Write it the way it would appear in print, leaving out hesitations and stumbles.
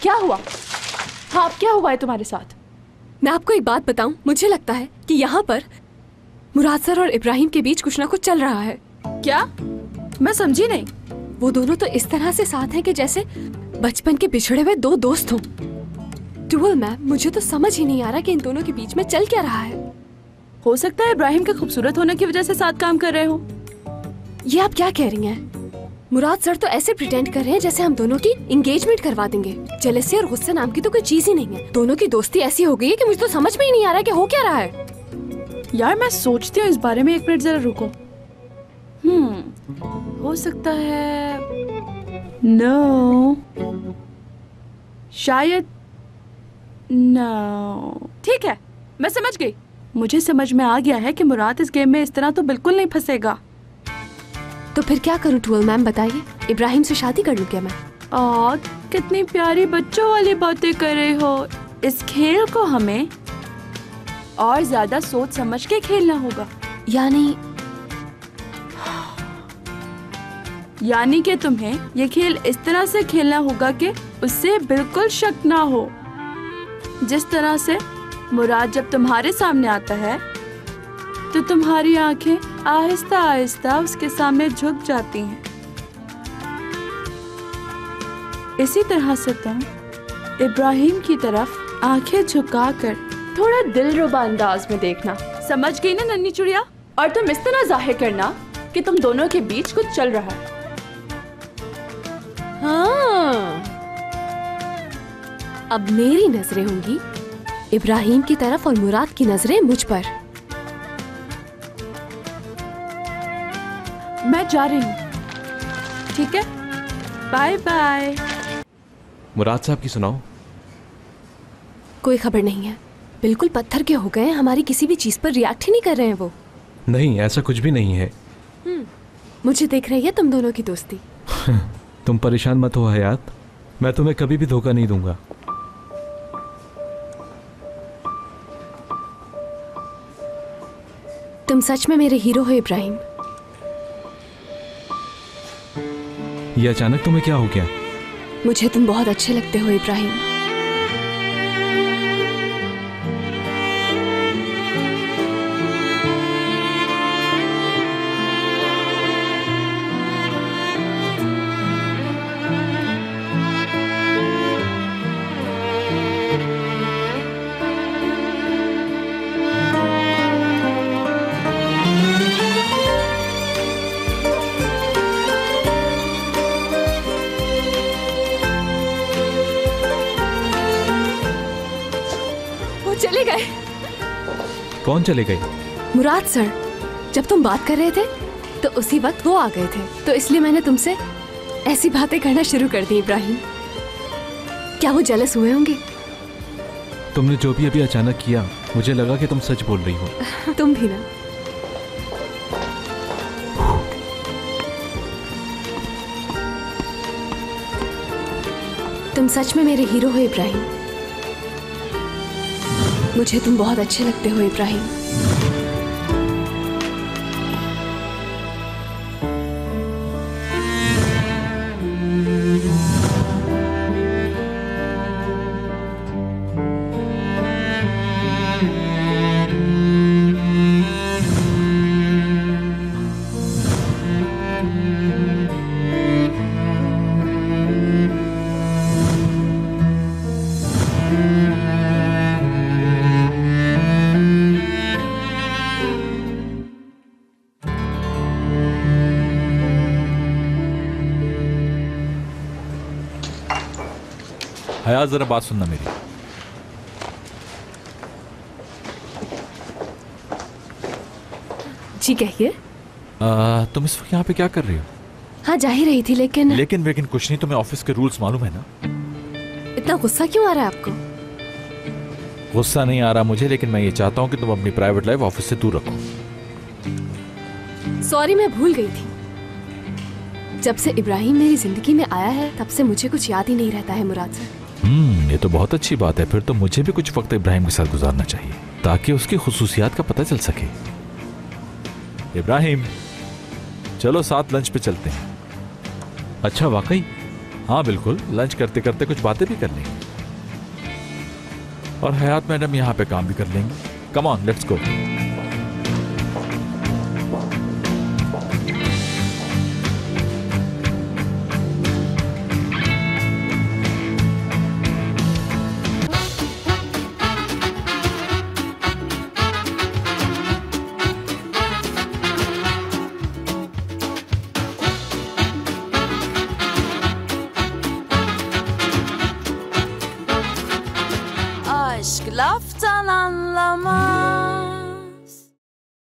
क्या हुआ? हाँ, अब क्या हुआ है तुम्हारे साथ? मैं आपको एक बात बताऊं, मुझे लगता है कि यहाँ पर मुराद सर और इब्राहिम के बीच कुछ ना कुछ चल रहा है। क्या? मैं समझी नहीं। वो दोनों तो इस तरह से साथ हैं कि जैसे बचपन के बिछड़े हुए दो दोस्त हों। ट्यूबल मैम, मुझे तो समझ ही नहीं आ रहा कि इन दोनों के बीच में चल क्या रहा है। हो सकता है इब्राहिम के खूबसूरत होने की वजह से साथ काम कर रहे हो। ये आप क्या कह रही हैं? मुराद सर तो ऐसे प्रिटेंड कर रहे हैं जैसे हम दोनों की एंगेजमेंट करवा देंगे। जेलसी और गुस्सा नाम की तो कोई चीज ही नहीं है। दोनों की दोस्ती ऐसी हो गई है कि मुझे तो समझ में ही नहीं आ रहा कि हो क्या रहा है। यार मैं सोचती हूँ इस बारे में, 1 मिनट जरा रुको। हो सकता है नो, शायद नो। ठीक है, मैं समझ गई। मुझे समझ में आ गया है कि मुराद इस गेम में इस तरह तो बिल्कुल नहीं फंसेगा। तो फिर क्या करूं ट्यूबल मैम, बताइए। इब्राहिम से शादी कर लूं क्या मैं? कितनी प्यारी बच्चों वाली बातें कर रहे हो। इस खेल को हमें और ज्यादा सोच समझ के खेलना होगा। यानी कि तुम्हें ये खेल इस तरह से खेलना होगा कि उससे बिल्कुल शक ना हो। जिस तरह से मुराद जब तुम्हारे सामने आता है तो तुम्हारी आंखें आहिस्ता आहिस्ता उसके सामने झुक जाती हैं। इसी तरह से तुम इब्राहिम की तरफ आंखें झुकाकर थोड़ा दिलरुबा अंदाज में देखना। समझ गई ना नन्ही चुड़िया? और तुम इस तरह जाहिर करना कि तुम दोनों के बीच कुछ चल रहा है। हाँ, अब मेरी नजरें होंगी इब्राहिम की तरफ और मुराद की नजरें मुझ पर। मैं जा रही हूँ, ठीक है? Bye bye. मुराद साहब की सुनाओ। कोई खबर नहीं है, बिल्कुल पत्थर के हो गए हैं। हमारी किसी भी चीज पर रिएक्ट ही नहीं कर रहे हैं वो। नहीं, ऐसा कुछ भी नहीं है। मुझे देख रही है तुम दोनों की दोस्ती। तुम परेशान मत हो हयात, मैं तुम्हें कभी भी धोखा नहीं दूंगा। तुम सच में मेरे हीरो हो इब्राहिम। ये अचानक तुम्हें क्या हो गया? मुझे तुम बहुत अच्छे लगते हो इब्राहिम। चले गए। कौन चले गए? मुराद सर। जब तुम बात कर रहे थे तो उसी वक्त वो आ गए थे, तो इसलिए मैंने तुमसे ऐसी बातें करना शुरू कर दी। इब्राहिम, क्या वो जेलस हुए होंगे? तुमने जो भी अभी अचानक किया, मुझे लगा कि तुम सच बोल रही हो। तुम भी ना। तुम सच में मेरे हीरो हो इब्राहिम। मुझे तुम बहुत अच्छे लगते हो इब्राहिम। हयात, जरा बात सुनना मेरी। जी कहिए। तुम इस वक्त यहाँ पे क्या कर रही हो? हाँ, जा ही रही थी, लेकिन लेकिन कुछ नहीं। तुम्हें ऑफिस के रूल्स मालूम है ना? इतना गुस्सा क्यों आ रहा है आपको? गुस्सा नहीं आ रहा मुझे, लेकिन मैं ये चाहता हूँ कि तुम अपनी प्राइवेट लाइफ ऑफिस से दूर रखो। सॉरी, मैं भूल गई थी। जब से इब्राहिम मेरी जिंदगी में आया है तब से मुझे कुछ याद ही नहीं रहता है मुराद सर। ये तो बहुत अच्छी बात है। फिर तो मुझे भी कुछ वक्त इब्राहिम के साथ गुजारना चाहिए ताकि उसकी खुसूसियात का पता चल सके। इब्राहिम, चलो साथ लंच पे चलते हैं। अच्छा, वाकई? हाँ बिल्कुल, लंच करते करते कुछ बातें भी कर लेंगे और हयात मैडम यहाँ पे काम भी कर लेंगी। Come on, let's go. Aşk laftan anlamaz.